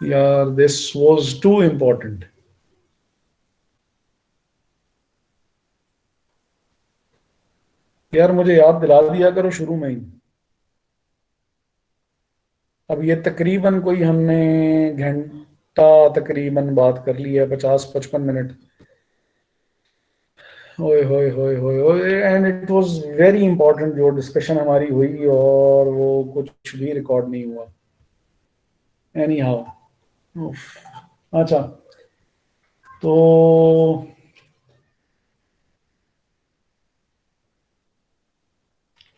यार this was to important. यार मुझे याद दिला दिया करो शुरू में ही। अब ये तकरीबन कोई हमने घंटा तकरीबन बात कर ली है, 50-55 मिनट। ओए होए होए होए होए, and it was very important जो डिस्कशन हमारी हुई, और वो कुछ भी रिकॉर्ड नहीं हुआ। Any how. अच्छा, तो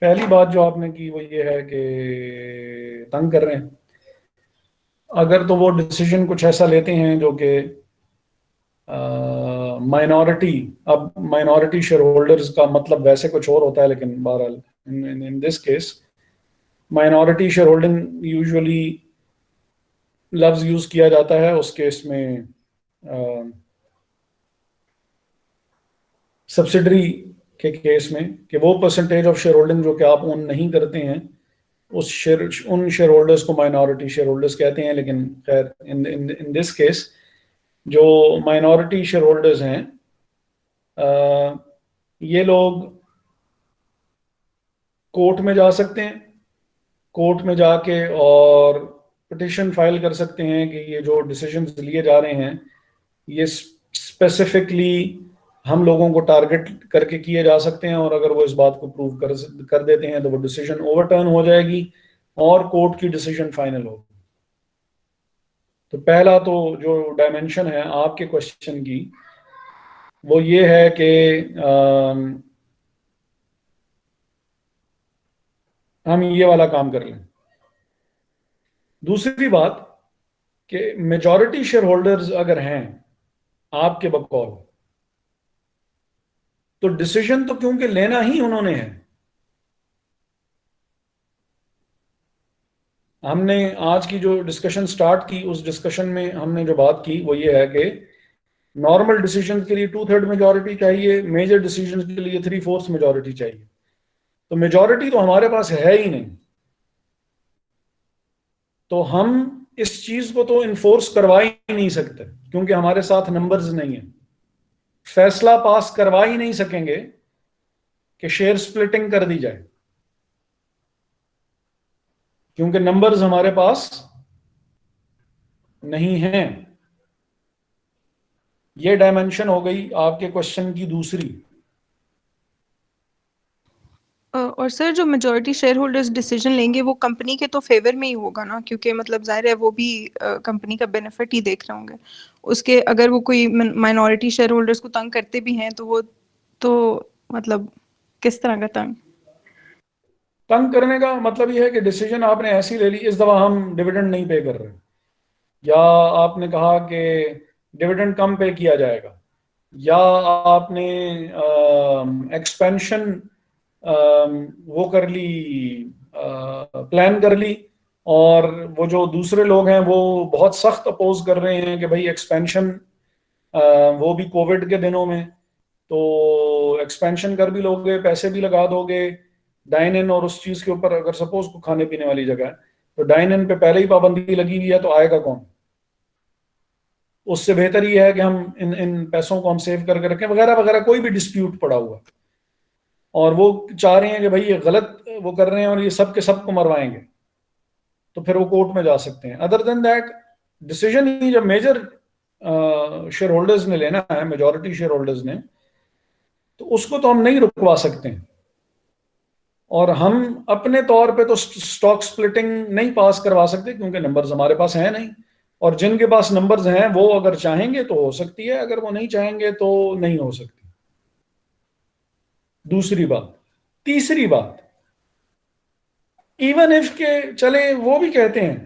पहली बात जो आपने की वो ये है कि तंग कर रहे हैं। अगर तो वो डिसीजन कुछ ऐसा लेते हैं जो कि माइनॉरिटी, अब माइनॉरिटी शेयर होल्डर्स का मतलब वैसे कुछ और होता है, लेकिन बहरहाल in this case minority share holding usually लफ्ज यूज किया जाता है उस केस में सब्सिडरी के केस में, कि वो परसेंटेज ऑफ शेयर होल्डिंग जो कि आप ओन नहीं करते हैं, उस शेयर उन शेयर होल्डर्स को माइनॉरिटी शेयर होल्डर्स कहते हैं। लेकिन खैर इन इन इन दिस केस जो माइनॉरिटी शेयर होल्डर्स हैं, ये लोग कोर्ट में जा सकते हैं। कोर्ट में जाके और पिटिशन फाइल कर सकते हैं कि ये जो डिसीजंस लिए जा रहे हैं ये स्पेसिफिकली हम लोगों को टारगेट करके किए जा सकते हैं, और अगर वो इस बात को प्रूव कर देते हैं तो वो डिसीजन ओवरटर्न हो जाएगी और कोर्ट की डिसीजन फाइनल होगी। तो पहला तो जो डायमेंशन है आपके क्वेश्चन की वो ये है कि हम ये वाला काम कर लें। दूसरी बात कि मेजॉरिटी शेयर होल्डर्स अगर हैं आपके बकौल, तो डिसीजन तो क्योंकि लेना ही उन्होंने है। हमने आज की जो डिस्कशन स्टार्ट की उस डिस्कशन में हमने जो बात की वो ये है कि नॉर्मल डिसीजन के लिए 2/3 मेजॉरिटी चाहिए, मेजर डिसीजन के लिए 3/4 मेजॉरिटी चाहिए। तो मेजॉरिटी तो हमारे पास है ही नहीं, तो हम इस चीज को तो इन्फोर्स करवा ही नहीं सकते क्योंकि हमारे साथ नंबर्स नहीं है। फैसला पास करवा ही नहीं सकेंगे कि शेयर स्प्लिटिंग कर दी जाए, क्योंकि नंबर्स हमारे पास नहीं हैं। ये डायमेंशन हो गई आपके क्वेश्चन की दूसरी। और सर जो मेजॉरिटी शेयर होल्डर्स डिसीजन लेंगे वो कंपनी के तो फेवर में ही होगा ना, क्योंकि मतलब जाहिर है वो भी कंपनी का बेनिफिट ही देख रहे होंगे। उसके अगर वो कोई माइनॉरिटी शेयर होल्डर्स को तंग करते भी हैं तो वो तो मतलब किस तरह का तंग? तंग करने का मतलब यह है कि डिसीजन आपने ऐसी ले ली, इस दफा हम डिविडेंड नहीं पे कर रहे, या आपने कहा कि डिविडेंड कम पे किया जाएगा, या आपने एक्सपेंशन वो कर ली, प्लान कर ली, और वो जो दूसरे लोग हैं वो बहुत सख्त अपोज कर रहे हैं कि भाई एक्सपेंशन, वो भी कोविड के दिनों में, तो एक्सपेंशन कर भी लोगे, पैसे भी लगा दोगे डाइन इन, और उस चीज के ऊपर अगर सपोज को खाने पीने वाली जगह है तो डाइन इन पे पहले ही पाबंदी लगी हुई है, तो आएगा कौन? उससे बेहतर ये है कि हम इन इन पैसों को हम सेव करके रखें, वगैरह वगैरह, कोई भी डिस्प्यूट पड़ा हुआ, और वो चाह रहे हैं कि भाई ये गलत वो कर रहे हैं और ये सब के सब को मरवाएंगे, तो फिर वो कोर्ट में जा सकते हैं। अदर देन दैट, डिसीजन ही जब मेजर शेयर होल्डर्स ने लेना है, मेजॉरिटी शेयर होल्डर्स ने, तो उसको तो हम नहीं रुकवा सकते हैं। और हम अपने तौर पे तो स्टॉक स्प्लिटिंग नहीं पास करवा सकते क्योंकि नंबर्स हमारे पास हैं नहीं, और जिनके पास नंबर्स हैं वो अगर चाहेंगे तो हो सकती है, अगर वो नहीं चाहेंगे तो नहीं हो सकती। दूसरी बात। तीसरी बात, इवन इफ के चले वो भी कहते हैं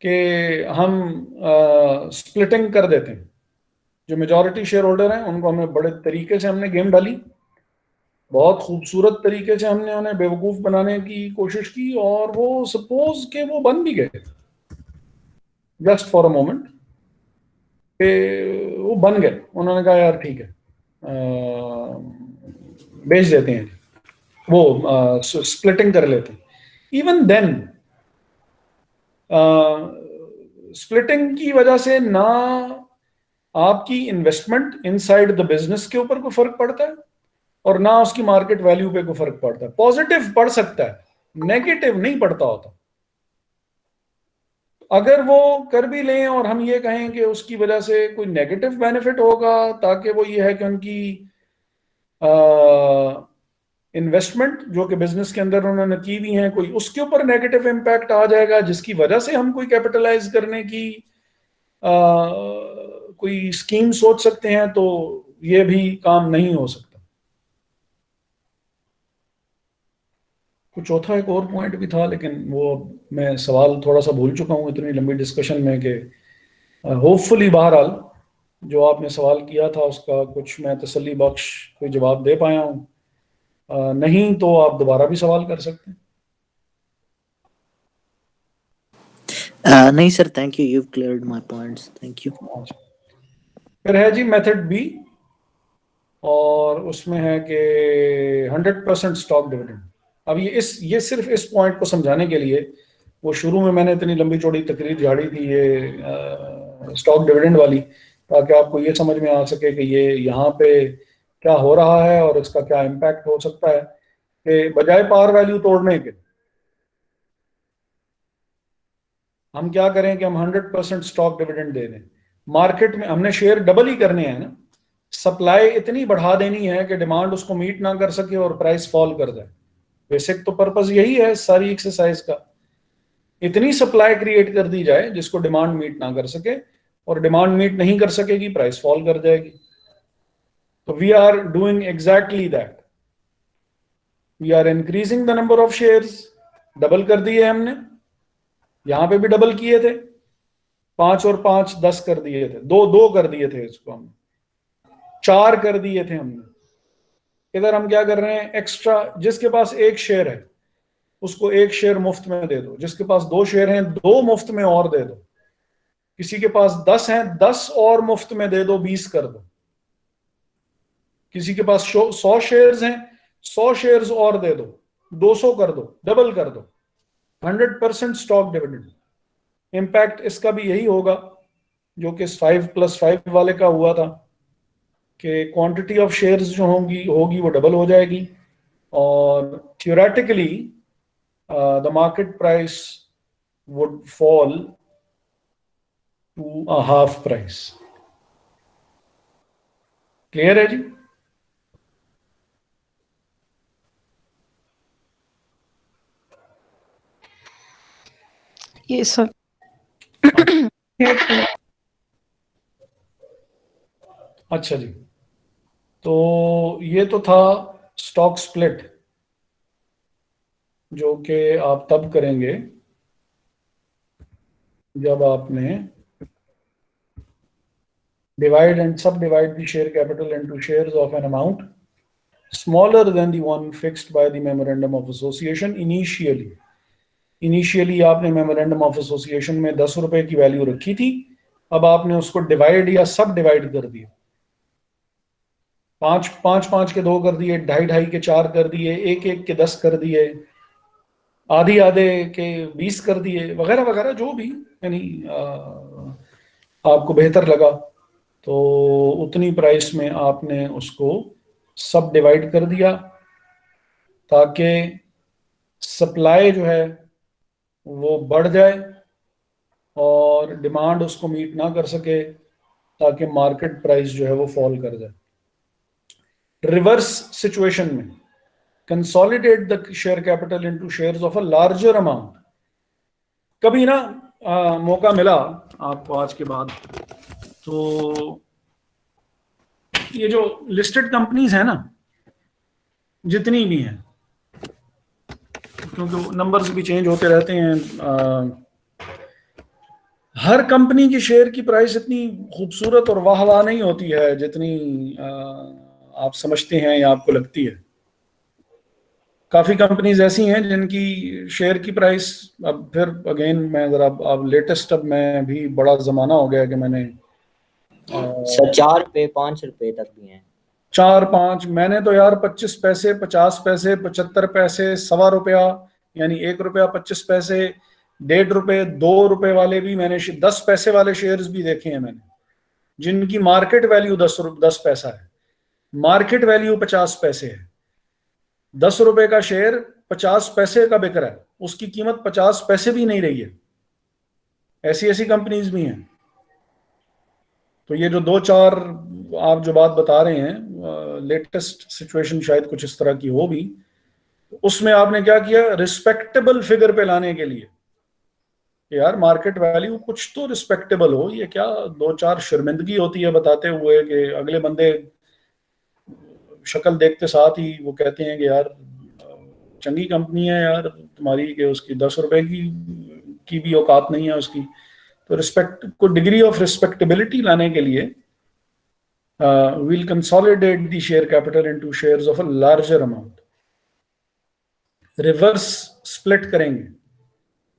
कि हम स्प्लिटिंग कर देते हैं, जो मेजॉरिटी शेयर होल्डर हैं उनको हमने बड़े तरीके से हमने गेम डाली, बहुत खूबसूरत तरीके से हमने उन्हें बेवकूफ बनाने की कोशिश की, और वो सपोज के वो बन भी गए, जस्ट फॉर अ मोमेंट, कि वो बन गए। उन्होंने कहा यार ठीक है, बेच देते हैं, वो स्प्लिटिंग कर लेते हैं। इवन देन स्प्लिटिंग की वजह से ना आपकी इन्वेस्टमेंट इनसाइड द बिजनेस के ऊपर कोई फर्क पड़ता है और ना उसकी मार्केट वैल्यू पे कोई फर्क पड़ता है। पॉजिटिव पड़ सकता है, नेगेटिव नहीं पड़ता होता। अगर वो कर भी लें और हम ये कहें कि उसकी वजह से कोई नेगेटिव बेनिफिट होगा, ताकि वो ये है कि उनकी इन्वेस्टमेंट जो कि बिजनेस के अंदर उन्होंने की हुई है, कोई उसके ऊपर नेगेटिव इम्पैक्ट आ जाएगा जिसकी वजह से हम कोई कैपिटलाइज करने की कोई स्कीम सोच सकते हैं, तो ये भी काम नहीं हो सकता। कुछ चौथा एक और पॉइंट भी था, लेकिन वो मैं सवाल थोड़ा सा भूल चुका हूँ इतनी लंबी डिस्कशन में कि होपफुली बहरहाल जो आपने सवाल किया था उसका कुछ मैं तसल्ली बख्श कोई जवाब दे पाया हूँ। नहीं तो आप दोबारा भी सवाल कर सकते हैं। नहीं sir, thank you, you've cleared my points, thank you. फिर है जी मेथड बी, और उसमें है कि 100% स्टॉक डिविडेंड। अब ये सिर्फ इस पॉइंट को समझाने के लिए, वो शुरू में मैंने इतनी लंबी चौड़ी तकरीर झाड़ी थी ये स्टॉक डिविडेंड वाली, ताकि आपको ये समझ में आ सके कि ये यहाँ पे क्या हो रहा है और इसका क्या इम्पैक्ट हो सकता है। कि बजाय पार वैल्यू तोड़ने के हम क्या करें कि हम 100% स्टॉक डिविडेंड दे दें। मार्केट में हमने शेयर डबल ही करने हैं ना, सप्लाई इतनी बढ़ा देनी है कि डिमांड उसको मीट ना कर सके और प्राइस फॉल कर जाए। बेसिक तो पर्पस यही है सारी एक्सरसाइज का, इतनी सप्लाई क्रिएट कर दी जाए जिसको डिमांड मीट ना कर सके, और डिमांड मीट नहीं कर सकेगी प्राइस फॉल कर जाएगी। तो we are doing exactly that, we are increasing the number of shares. Double कर दिए हमने, यहां पे भी डबल किए थे, 5 और 5 10 कर दिए थे, 2 2 कर दिए थे, इसको हमने 4 कर दिए थे हमने। इधर हम क्या कर रहे हैं, एक्स्ट्रा जिसके पास 1 शेयर है उसको 1 शेयर मुफ्त में दे दो, जिसके पास 2 शेयर हैं 2 मुफ्त में और दे दो, किसी के पास 10 हैं 10 और मुफ्त में दे दो, 20 कर दो, किसी के पास 100 शेयर्स हैं 100 शेयर्स और दे दो, 200 कर दो, डबल कर दो। 100% स्टॉक डिविडेंड। इम्पैक्ट इसका भी यही होगा जो कि 5+5 वाले का हुआ था, कि क्वांटिटी ऑफ शेयर्स जो होगी वो डबल हो जाएगी, और theoretically the market price would fall to a half price. Clear है जी? ये सब अच्छा जी, तो ये तो था स्टॉक स्प्लिट, जो कि आप तब करेंगे जब आपने divide and subdivide the share capital into shares of an amount smaller than the one fixed by the memorandum of association initially आपने मेमोरेंडम ऑफ एसोसिएशन में 10 रुपए की वैल्यू रखी थी, अब आपने उसको डिवाइड या सब डिवाइड कर दिया, 5 के 2 कर दिए, 2.5 के 4 कर दिए, 1 के 10 कर दिए, आधी आधे के 20 कर दिए, वगैरह वगैरह, जो भी यानी आपको बेहतर लगा, तो उतनी प्राइस में आपने उसको सब डिवाइड कर दिया, ताकि सप्लाई जो है वो बढ़ जाए और डिमांड उसको मीट ना कर सके, ताकि मार्केट प्राइस जो है वो फॉल कर जाए। रिवर्स सिचुएशन में consolidate the share capital into shares of a larger amount. कभी ना मौका मिला आपको आज के बाद, तो ये जो लिस्टेड कंपनीज है ना, जितनी भी हैं, क्योंकि नंबर्स भी चेंज होते रहते हैं, हर कंपनी की शेयर की प्राइस इतनी खूबसूरत और वाह वाह नहीं होती है जितनी आप समझते हैं या आपको लगती है। काफी कंपनीज ऐसी हैं जिनकी शेयर की प्राइस, अब फिर अगेन मैं जरा अब लेटेस्ट, अब मैं भी बड़ा जमाना हो गया कि मैंने सर 4 रुपए 5 रुपए तक भी हैं। 4-5 मैंने तो यार 25 पैसे 50 पैसे 75 पैसे 1.25 रुपया, यानी 1 रुपया 25 पैसे ₹1.5 ₹2 वाले भी मैंने 10 पैसे वाले शेयर्स भी देखे हैं मैंने, जिनकी मार्केट वैल्यू 10 पैसा है, मार्केट वैल्यू 50 पैसे है। ₹10 का शेयर 50 पैसे का बिक रहा है, उसकी कीमत 50 पैसे भी नहीं रही है। ऐसी ऐसी कंपनीज भी हैं। तो ये जो 2-4 आप जो बात बता रहे हैं, लेटेस्ट सिचुएशन शायद कुछ इस तरह की हो भी, उसमें आपने क्या किया, रिस्पेक्टेबल फिगर पे लाने के लिए कि यार मार्केट वैल्यू कुछ तो रिस्पेक्टेबल हो, ये क्या 2-4 शर्मिंदगी होती है बताते हुए कि अगले बंदे शक्ल देखते साथ ही वो कहते हैं कि यार चंगी कंपनी है यार तुम्हारी, कि उसकी ₹10 की भी औकात नहीं है उसकी। तो रिस्पेक्ट को, डिग्री ऑफ रिस्पेक्टेबिलिटी लाने के लिए we'll consolidate the share capital into shares of a larger amount, reverse split करेंगे,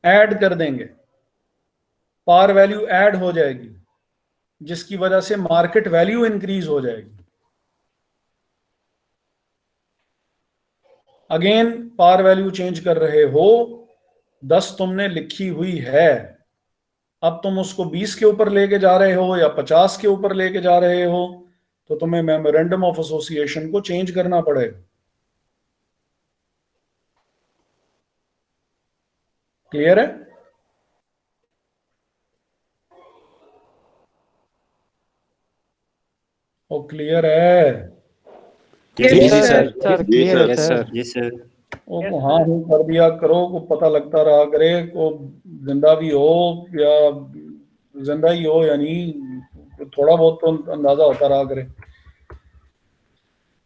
ऐड कर देंगे, पार वैल्यू ऐड हो जाएगी, जिसकी वजह से मार्केट वैल्यू इंक्रीज हो जाएगी। अगेन पार वैल्यू चेंज कर रहे हो, 10 तुमने लिखी हुई है, अब तुम उसको 20 के ऊपर लेके जा रहे हो या 50 के ऊपर लेके जा रहे हो, तो तुम्हें मेमोरेंडम ऑफ एसोसिएशन को चेंज करना पड़ेगा। क्लियर है? ओ क्लियर है? Yes, Yes, sir. sir. clear है Yes, sir. sir. Yes, sir. ओ को हाँ हूँ कर दिया करो, को पता लगता रहा करे, को जिंदा भी हो या जिंदा ही हो या नहीं, थोड़ा बहुत तो अंदाजा होता रहा करे।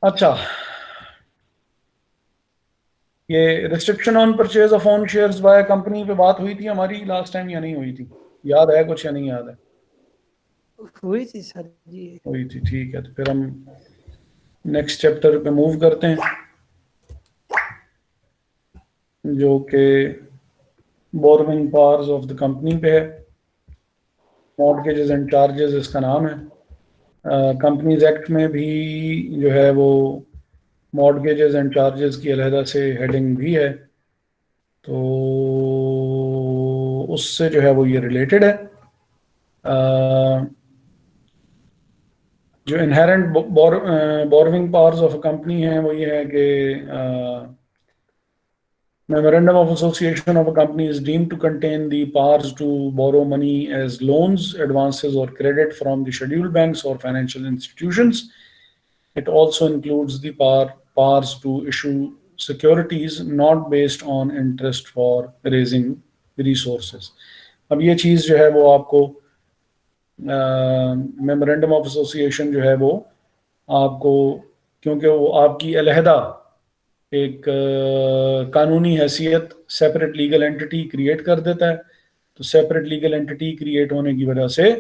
अच्छा, ये restriction on purchase of own shares by company पे बात हुई थी हमारी लास्ट टाइम या नहीं हुई थी? याद है कुछ या नहीं याद है? हुई थी सर जी। हुई थी, ठीक है। तो फिर हम नेक्स्ट चैप्टर पे मूव करते हैं, जो कि borrowing powers of the company पे है। मॉर्गेजेस एंड चार्जेस इसका नाम है। कंपनीज एक्ट में भी जो है वो मॉर्गेजेस एंड चार्जेस की अलहदा से हेडिंग भी है, तो उससे जो है वो ये रिलेटेड है। जो inherent borrowing powers of a company है वो ये है कि memorandum of association of a company is deemed to contain the powers to borrow money as loans, advances, or credit from the scheduled banks or financial institutions. It also includes the powers to issue securities not based on interest for raising resources. अब ये चीज़ जो है वो आपको memorandum of association जो है वो आपको, क्योंकि वो आपकी अलहदा एक कानूनी हैसियत सेपरेट लीगल एंटिटी क्रिएट कर देता है, तो सेपरेट लीगल एंटिटी क्रिएट होने की वजह से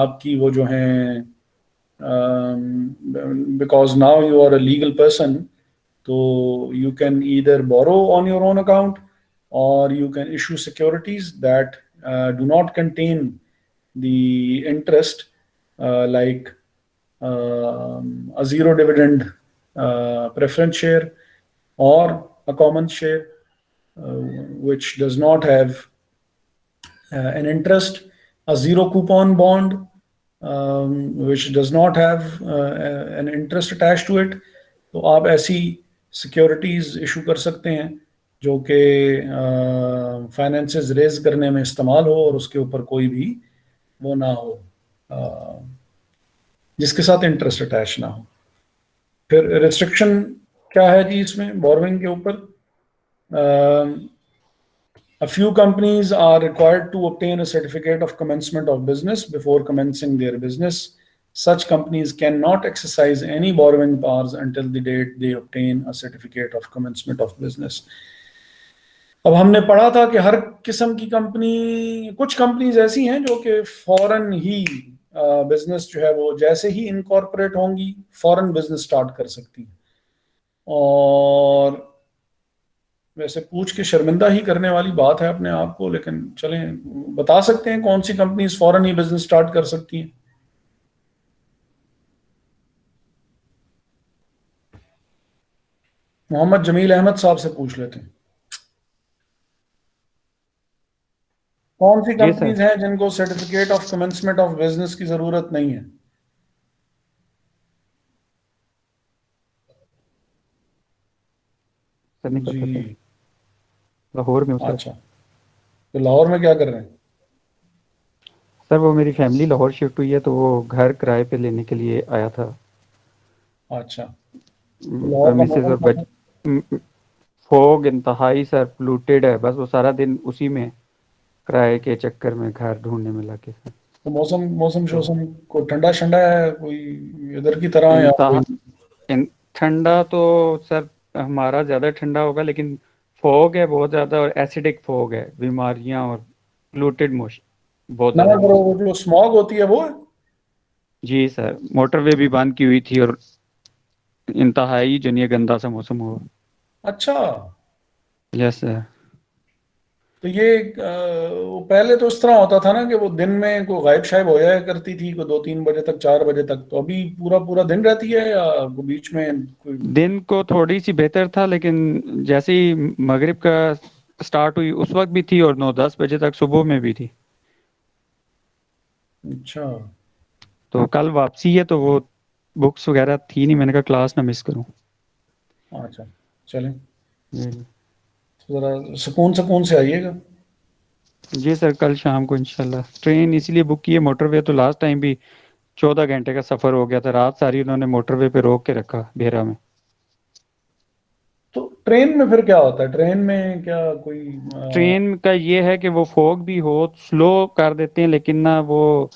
आपकी वो जो हैं, because now you are a legal person, तो you can either borrow on your own account or you can issue securities that do not contain the interest, like a zero dividend preference share or a common share, which does not have an interest, a zero coupon bond, which does not have an interest attached to it. तो आप ऐसी securities issue कर सकते हैं जो कि finances raise करने में इस्तेमाल हो और उसके ऊपर कोई भी वो ना हो, जिसके साथ इंटरेस्ट अटैच ना हो। फिर रिस्ट्रिक्शन क्या है जी इसमें बोरोइंग के ऊपर? A few companies are required to obtain a certificate of commencement of business before commencing their business. Such companies cannot exercise any borrowing powers until the date they obtain a certificate of commencement of business. अब हमने पढ़ा था कि हर किस्म की company, कुछ companies ऐसी हैं जो कि फौरन ही बिजनेस जो है वो जैसे ही इनकॉर्पोरेट होंगी फौरन बिजनेस स्टार्ट कर सकती हैं, और वैसे पूछ के शर्मिंदा ही करने वाली बात है अपने आप को, लेकिन चलें बता सकते हैं कौन सी कंपनीज फौरन ही बिजनेस स्टार्ट कर सकती हैं। मोहम्मद जमील अहमद साहब से पूछ लेते हैं। कौन सी जी सर। कंपनीज हैं जिनको certificate of commencement of business की जरूरत नहीं है? सर नहीं पता सर, जी, लाहौर में हूँ सर। अच्छा। तो लाहौर में क्या कर रहे हैं? सर वो मेरी फैमिली लाहौर शिफ्ट हुई है, तो वो घर किराए पे लेने के लिए आया था। अच्छा, तो लाहौर का मिसेज मौसम और कैसा है? फॉग इंतहाई सर, पोल्यूटेड है, बस वो सारा दिन उसी में किराए के चक्कर में घर ढूंढने में लगे सर। तो मौसम मौसम तो शौसम को ठंडा ठंडा है कोई इधर की तरह, या इंतहा कोई? ठंडा तो सर हमारा ज़्यादा ठंडा होगा, लेकिन फॉग है बहुत ज़्यादा, और एसिडिक फॉग है, बीमारियां और पोल्यूटेड मोशन बहुत ना ज़्यादा करो, मौसम। वो जो स्मॉग होती है वो है? जी सर, मोटरवे भी बंद की हुई थी, और इंतहाई जो नहीं गंदा सा मौसम हुआ। अच्छा, यस सर। तो ये वो पहले तो इस तरह होता था ना कि वो दिन में को गायब शायब हो जाया करती थी को 2-3 बजे तक, 4 बजे तक, तो अभी पूरा पूरा दिन रहती है या वो बीच में कोई? दिन को थोड़ी सी बेहतर था, लेकिन जैसे ही मगरिब का स्टार्ट हुई उस वक्त भी थी, और 9-10 बजे तक सुबह में भी थी। अच्छा, तो कल वापसी है, तो वो बुक्स वगैरह थी नहीं, मैंने कहा क्लास ना मिस करूं। अच्छा, चलें, जी तो जरा सुकून सुकून से आइएगा। जी सर, कल शाम को इंशाल्लाह। ट्रेन इसलिए बुक की है, मोटरवे तो लास्ट टाइम भी 14 घंटे का सफ़र हो गया था, रात सारी उन्होंने मोटरवे पे रोक के रखा भेरा में। तो ट्रेन में फिर क्या होता है? ट्रेन में क्या कोई ट्रेन का ये है कि वो फोग भी हो स्लो कर देते हैं, लेकिन ना वो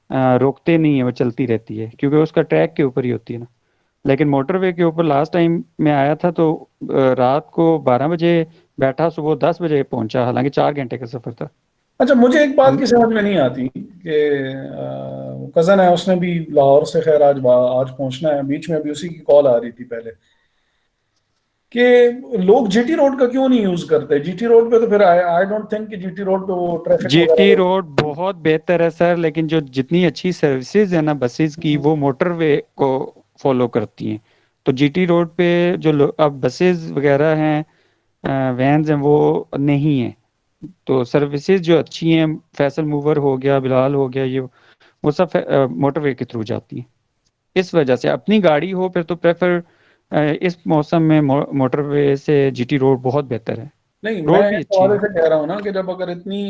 रोकते नहीं है, वो चलती रहती है, क्योंकि उसका ट्रैक के ऊपर ही होती है ना। लेकिन मोटरवे के ऊपर लास्ट टाइम मैं आया था, तो रात को 12 बजे बैठा, सुबह 10 बजे पहुंचा, हालांकि 4 घंटे का सफर था। अच्छा, मुझे एक बात तो की समझ में नहीं आती कि कजन है, उसने भी लाहौर से, खैर आज आज पहुंचना है, बीच में अभी उसी की कॉल आ रही थी पहले, कि लोग जीटी रोड का क्यों नहीं यूज करते? जीटी रोड पे तो फिर आई आई डोंट थिंक कि जीटी रोड पे वो ट्रैफिक जीटी वगैरह। रोड बहुत बेहतर है सर, लेकिन जो जितनी अच्छी सर्विसेज है ना बसेस की, वो मोटरवे को फॉलो करती हैं। तो जीटी रोड पे जो अब बसेस वगैरह हैं, वैन्स हैं, वो नहीं है। तो सर्विसेज जो अच्छी हैं, फैसल मूवर हो गया, बिलाल हो गया, ये वो सब मोटरवे के थ्रू जाती हैं। इस वजह से अपनी गाड़ी हो फिर तो प्रेफर इस मौसम में मोटरवे से जीटी रोड बहुत बेहतर है। नहीं, मैं रोड भी इस अच्छी हवाले है। से कह रहा हूँ ना कि जब अगर इतनी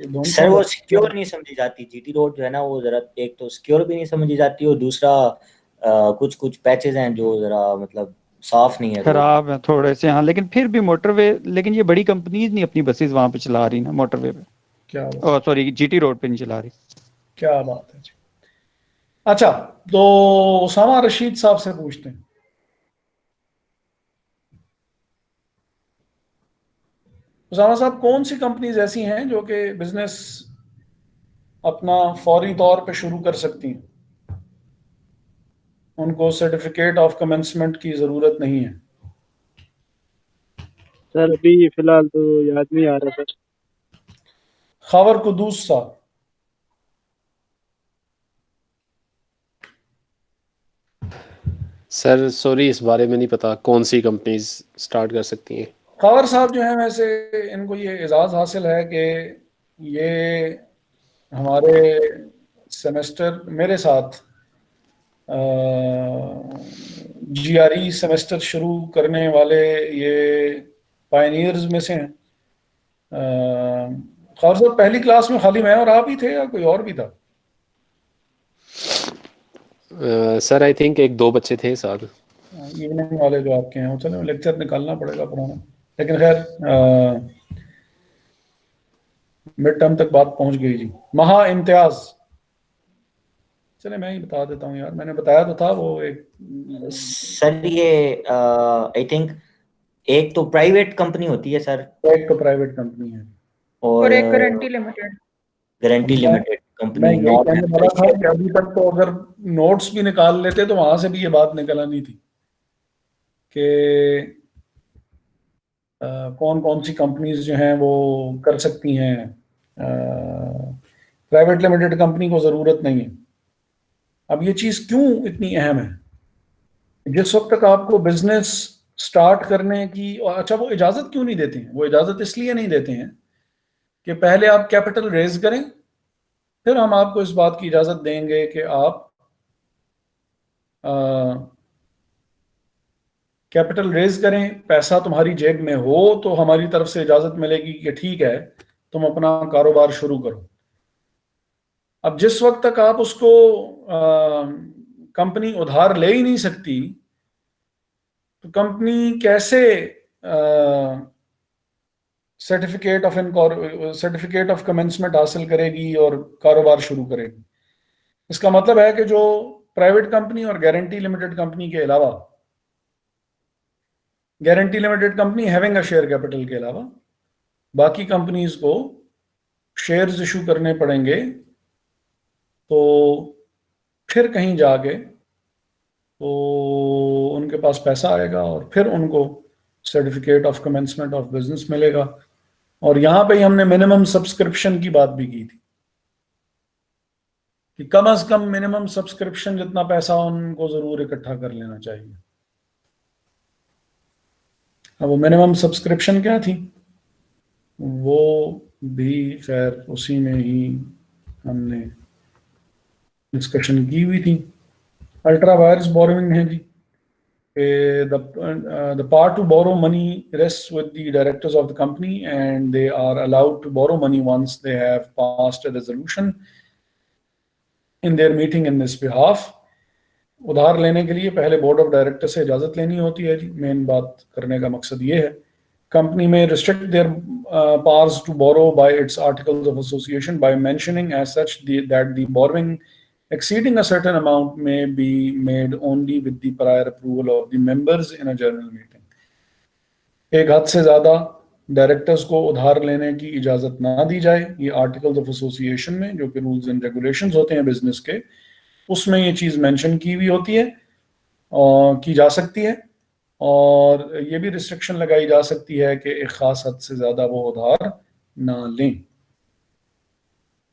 धुंध सर शुंध वो होती है। सिक्योर नहीं समझी जाती जीटी रोड जो है ना, वो जरा एक तो सिक्योर भी नहीं समझी जाती, और दूसरा कुछ कुछ पैचेस हैं जो जरा मतलब साफ नहीं है रोड। खराब है थोड़े से, हाँ, लेकिन फिर भी मोटरवे, लेकिन ये बड़ी कंपनीज नहीं अपनी बसेस वहां पे चला रही ना मोटरवे पे, क्या बात, सॉरी जीटी रोड पे नहीं चला रही। क्या बात है जी। अच्छा, तो उसामा रशीद साहब से पूछते हैं। उसामा साहब, कौन सी कंपनीज ऐसी हैं जो कि बिजनेस अपना फौरी तौर पे शुरू कर सकती हैं, उनको सर्टिफिकेट ऑफ कमेंसमेंट की जरूरत नहीं है? सर अभी फिलहाल तो याद नहीं आ रहा सर। खावर कुदूस साहब। सर सॉरी, इस बारे में नहीं पता कौन सी कंपनीज स्टार्ट कर सकती हैं। खावर साहब जो है, वैसे इनको ये एजाज हासिल है कि ये हमारे सेमेस्टर मेरे साथ जीआरई सेमेस्टर शुरू करने वाले ये पायनियर्स में से हैं। खावर साहब, पहली क्लास में खाली मैं और आप ही थे या कोई और भी था? सर आई थिंक 1-2 बच्चे थे साथ। इवनिंग वाले जो आपके हैं, वो चलो लेक्चर निकालना पड़ेगा पुराना, लेकिन खैर मिड टर्म तक बात पहुंच गई जी। महा इम्तियाज, चले मैं ही बता देता हूँ यार, मैंने बताया तो था वो एक। सर ये आई थिंक एक तो प्राइवेट कंपनी होती है सर, एक तो प्राइवेट कंपनी है, और एक गारंटी लिमिटेड। गारंटी मैं लिमिटेड मैं कंपनी यही नॉट कहने वाला था कि अभी तक तो अगर नोट्स भी निकाल लेते तो वहां से भी ये बात निकल आनी थी कि कौन कौन सी कंपनीज जो हैं वो कर सकती हैं। प्राइवेट लिमिटेड कंपनी को जरूरत नहीं है। अब ये चीज क्यों इतनी अहम है? जिस वक्त तक आपको बिजनेस स्टार्ट करने की, अच्छा, वो इजाजत क्यों नहीं देते हैं? वो इजाजत इसलिए नहीं देते हैं कि पहले आप कैपिटल रेज करें, फिर हम आपको इस बात की इजाजत देंगे कि आप कैपिटल रेज करें, पैसा तुम्हारी जेब में हो तो हमारी तरफ से इजाजत मिलेगी कि ठीक है तुम अपना कारोबार शुरू करो। अब जिस वक्त तक आप उसको कंपनी उधार ले ही नहीं सकती, तो कंपनी कैसे सर्टिफिकेट ऑफ कमेंसमेंट हासिल करेगी और कारोबार शुरू करेगी? इसका मतलब है कि जो प्राइवेट कंपनी और गारंटी लिमिटेड कंपनी के अलावा, guarantee limited company having a share capital के अलावा बाकी कंपनीज को शेयर्स इशू करने पड़ेंगे, तो फिर कहीं जाके तो उनके पास पैसा आएगा और फिर उनको certificate of commencement of business मिलेगा। और यहां पे ही हमने मिनिमम सब्सक्रिप्शन की बात भी की थी कि कम से कम मिनिमम सब्सक्रिप्शन जितना पैसा उनको जरूर इकट्ठा कर लेना चाहिए। अब वो मिनिमम सब्सक्रिप्शन क्या थी, वो भी खैर उसी में ही हमने डिस्कशन की हुई थी। अल्ट्रा वायरस बोरोइंग है जी, the power to borrow money rests with the directors of the company, and they are allowed to borrow money once they have passed a resolution in their meeting in this behalf. उधार लेने के लिए पहले board of director से इजाजत लेनी होती है जी। मेन बात करने का मकसद ये है, कंपनी में restrict their powers to borrow by its articles of association by mentioning as such that the borrowing exceeding a certain amount may be made only with the prior approval of the members in a general meeting. एक हद से ज्यादा directors को उधार लेने की इजाजत ना दी जाए। ये आर्टिकल्स ऑफ एसोसिएशन में जो कि रूल्स एंड रेगुलेशंस होते हैं बिजनेस के, उसमें ये चीज मेंशन की हुई होती है और की जा सकती है। और ये भी रिस्ट्रिक्शन लगाई जा सकती है कि एक खास हद से ज्यादा वो उधार ना लें।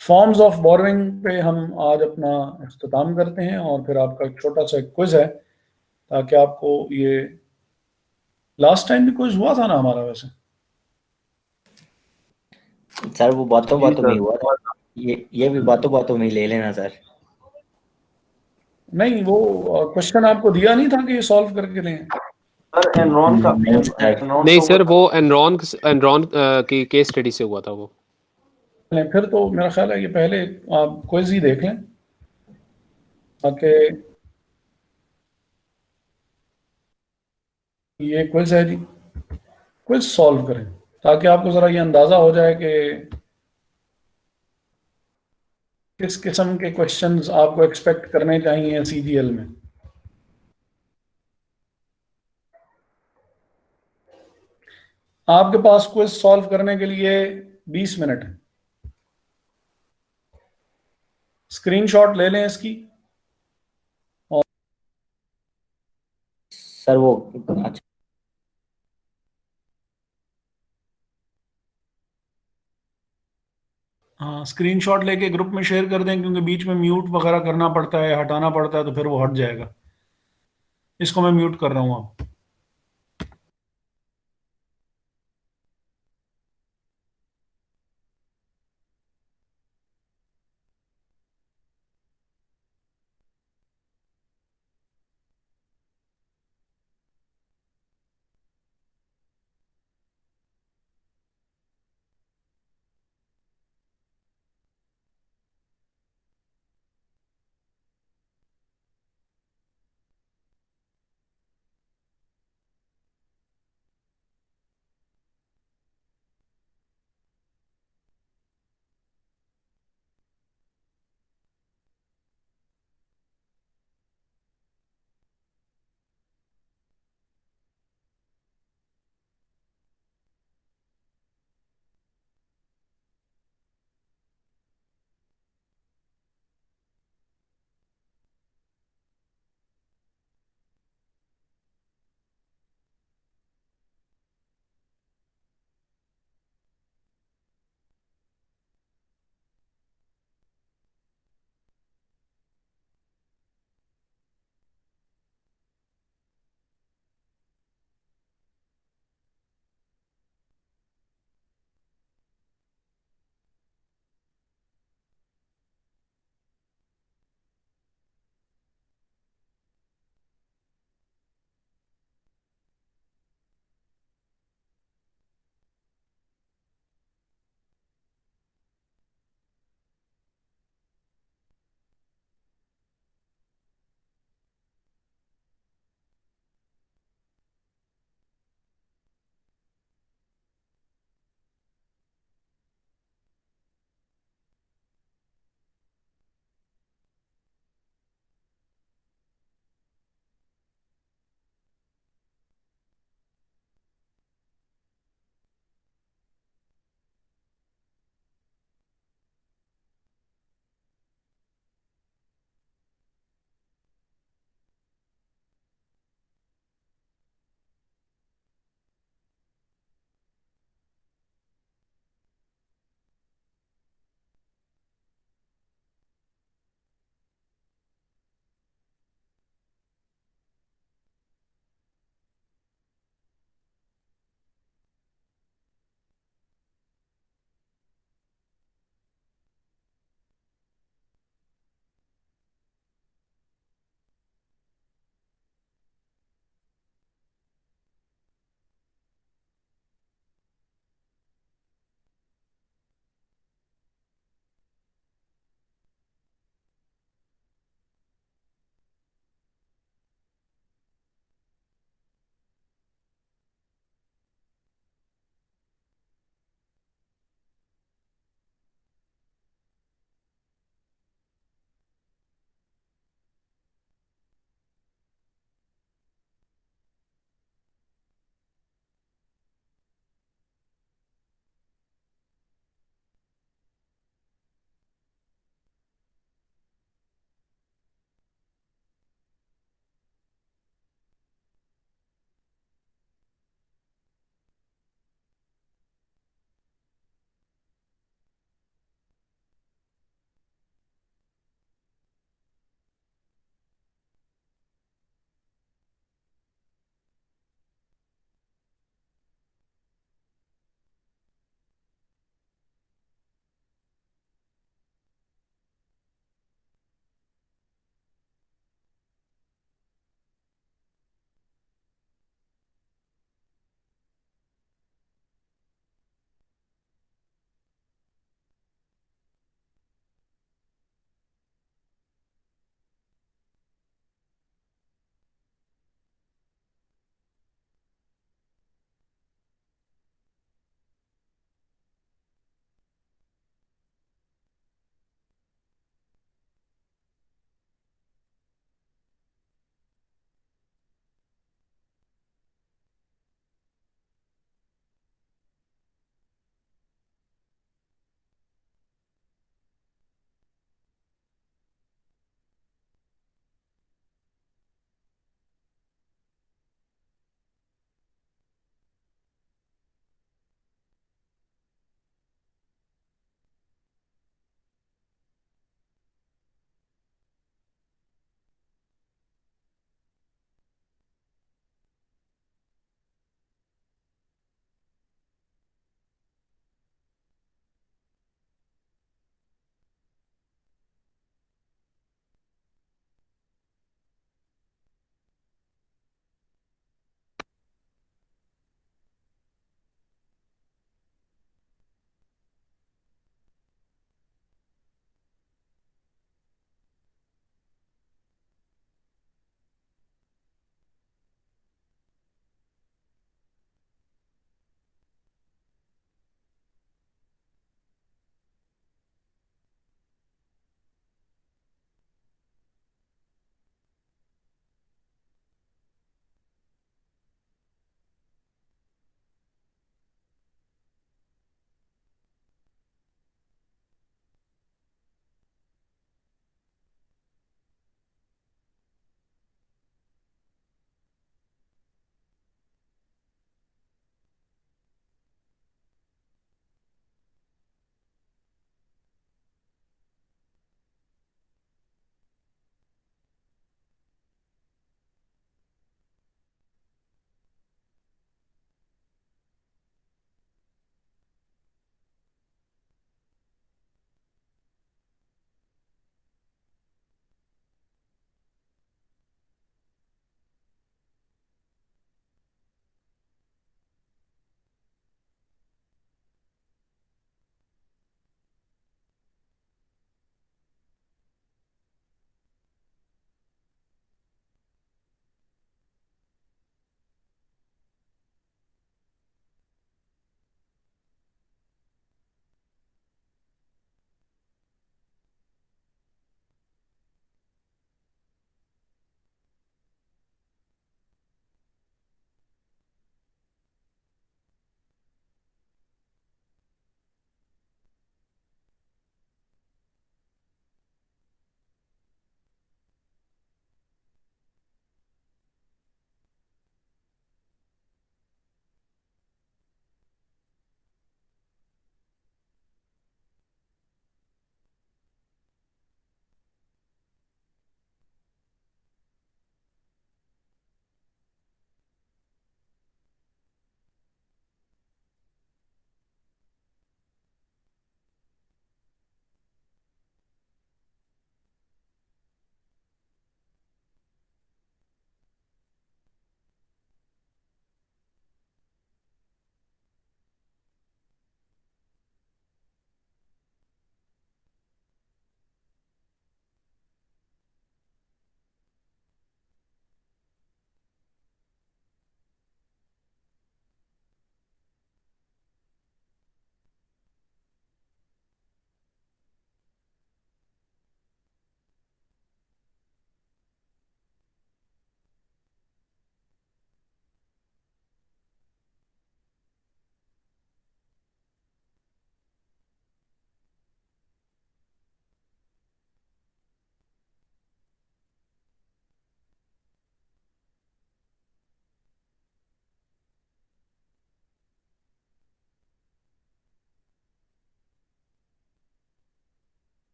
फॉर्म्स ऑफ बोरोइंग पे हम आज अपना इख्तिताम करते हैं और फिर आपका एक छोटा सा क्विज है, ताकि आपको ये, लास्ट टाइम भी क्विज हुआ था ना हमारा वैसे? सर वो बातों बातों में हुआ था, ये भी बातों बातों में ले लेना सर। नहीं, वो क्वेश्चन आपको दिया नहीं था कि ये सॉल्व करके लें? सर एनरॉन का नहीं सर, वो एनरॉन की केस स्टडी से हुआ था वो। फिर तो मेरा ख्याल है ये पहले आप क्विज ही देख लें, ताकि ये क्विज है जी, क्विज सॉल्व करें ताकि आपको जरा ये अंदाजा हो जाए कि किस किस्म के क्वेश्चंस आपको एक्सपेक्ट करने चाहिए सीजीएल में। आपके पास क्विज सॉल्व करने के लिए 20 मिनट है। स्क्रीनशॉट ले लें इसकी। सर वो अच्छा, हाँ, स्क्रीनशॉट लेके ग्रुप में शेयर कर दें, क्योंकि बीच में म्यूट वगैरह करना पड़ता है, हटाना पड़ता है, तो फिर वो हट जाएगा। इसको मैं म्यूट कर रहा हूँ अब।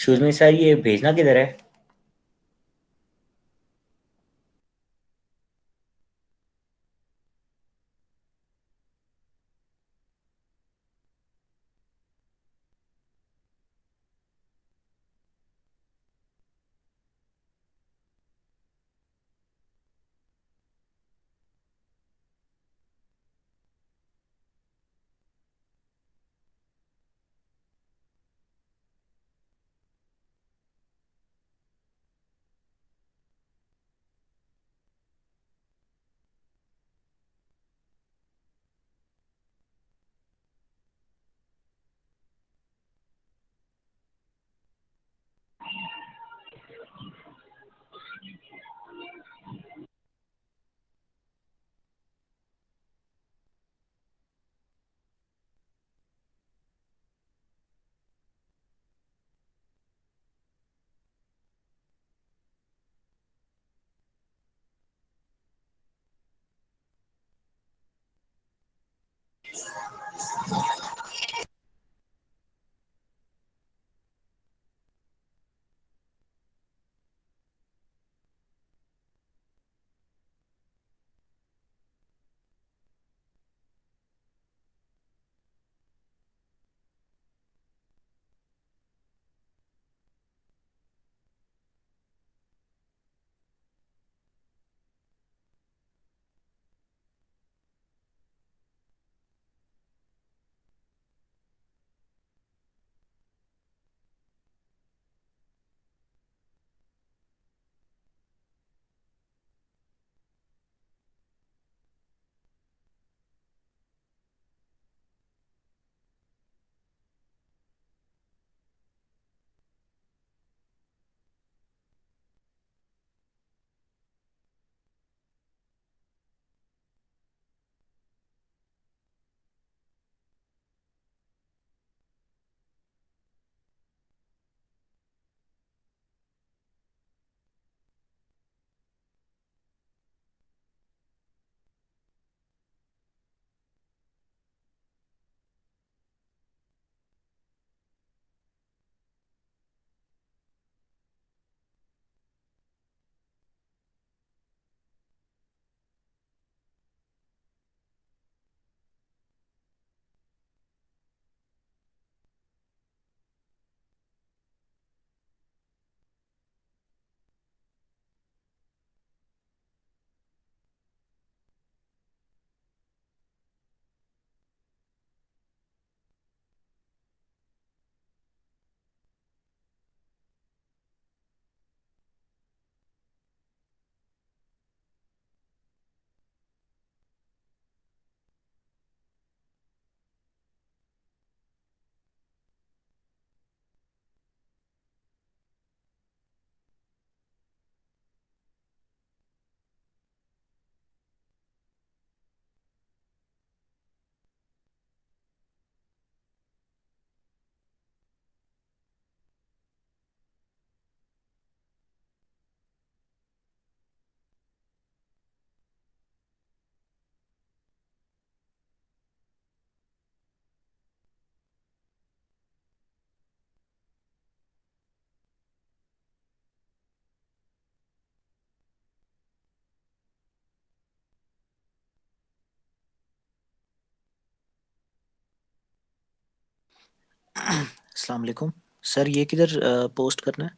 सुजमी सर ये भेजना किधर है? अस्सलाम वालेकुम सर, ये किधर पोस्ट करना है?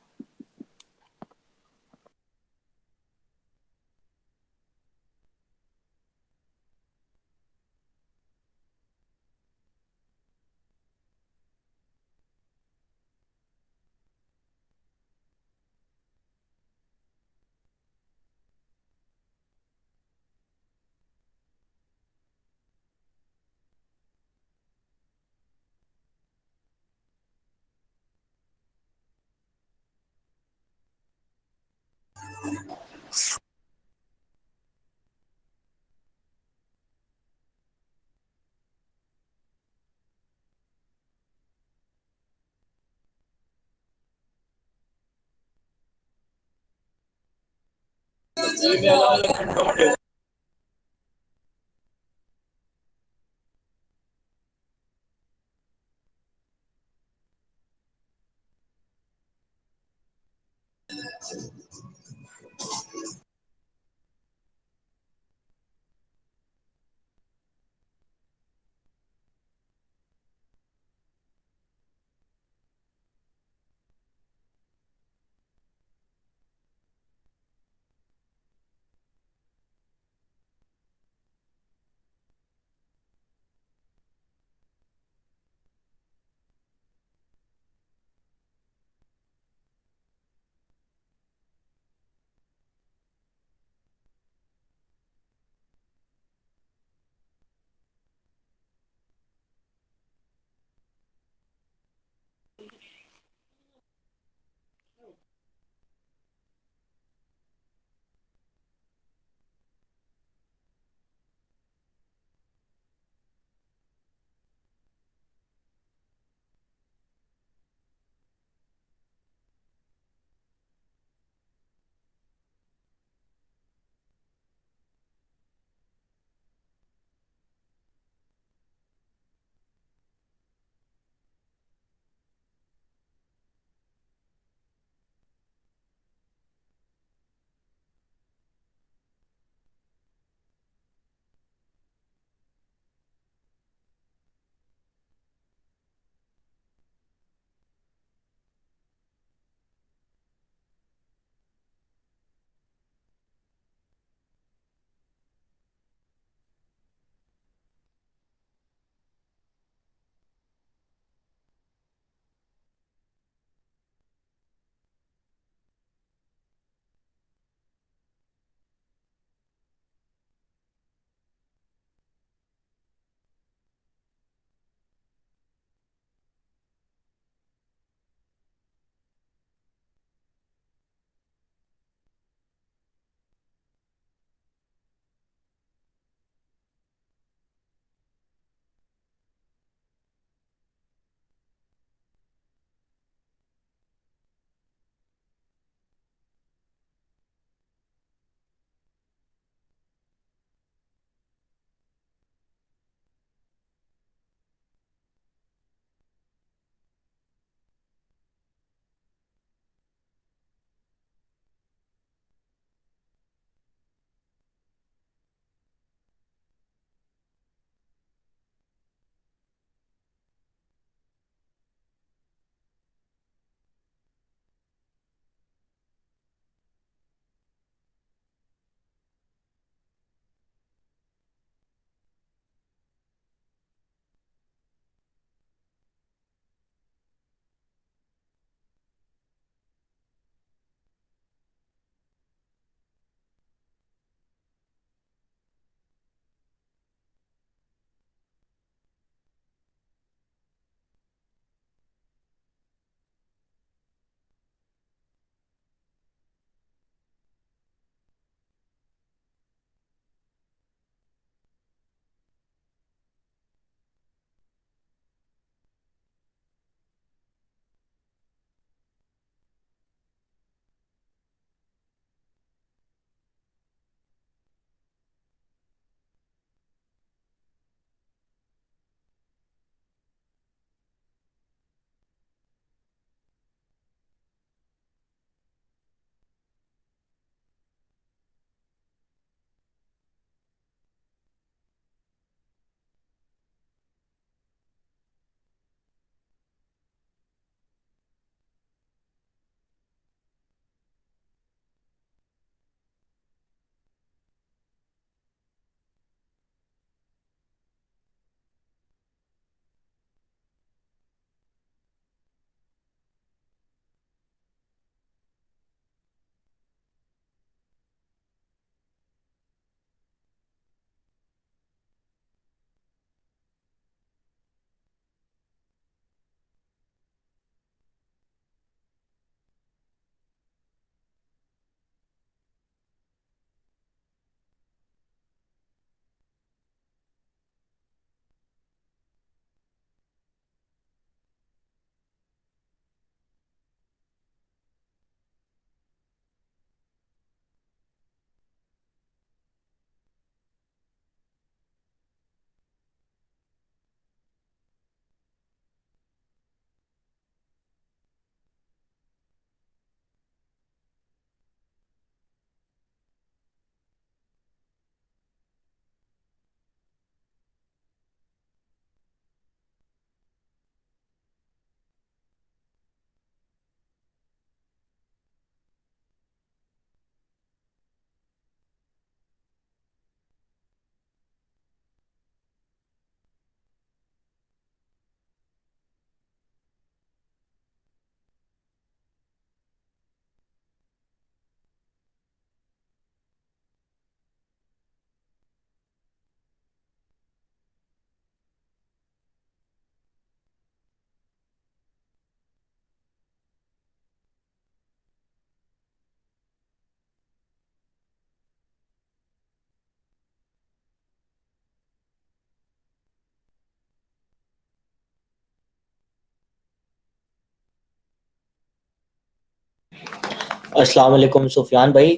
अस्सलाम वालेकुम सुफियान भाई।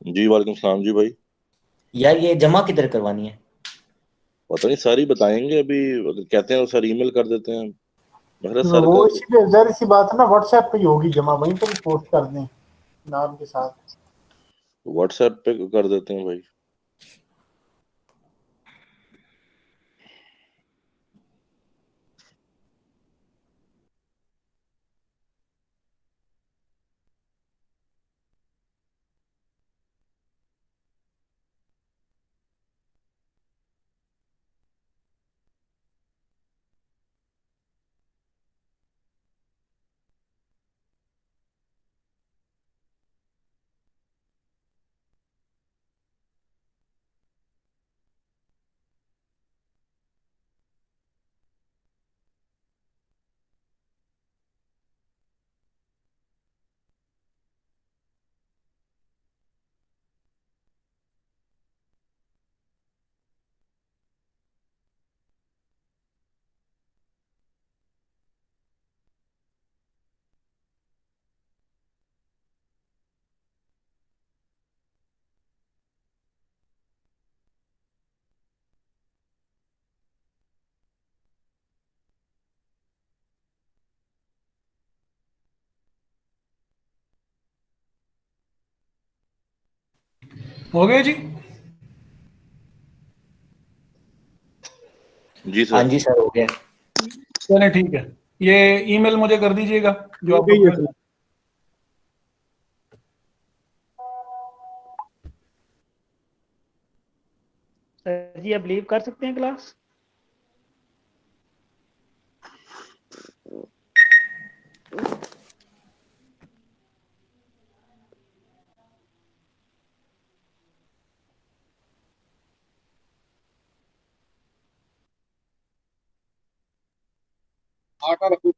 जी वालेकुम सलाम जी भाई। यार ये जमा किधर करवानी है? पता नहीं सर ही बताएंगे अभी। कहते हैं सर ईमेल कर देते हैं। मेरा तो सर वो का इसी पे जाहिर सी बात है ना, व्हाट्सएप पे ही होगी जमा, वहीं पर ही पोस्ट कर दें नाम के साथ। व्हाट्सएप पे कर देते हैं भाई। हो गए जी? जी हाँ सर। जी सर, हो गया। चलें ठीक है, ये ईमेल मुझे कर दीजिएगा जो हो आप गई है डॉक्यूमेंट। सर। सर जी अब लीव कर सकते हैं क्लास? आटा रखो।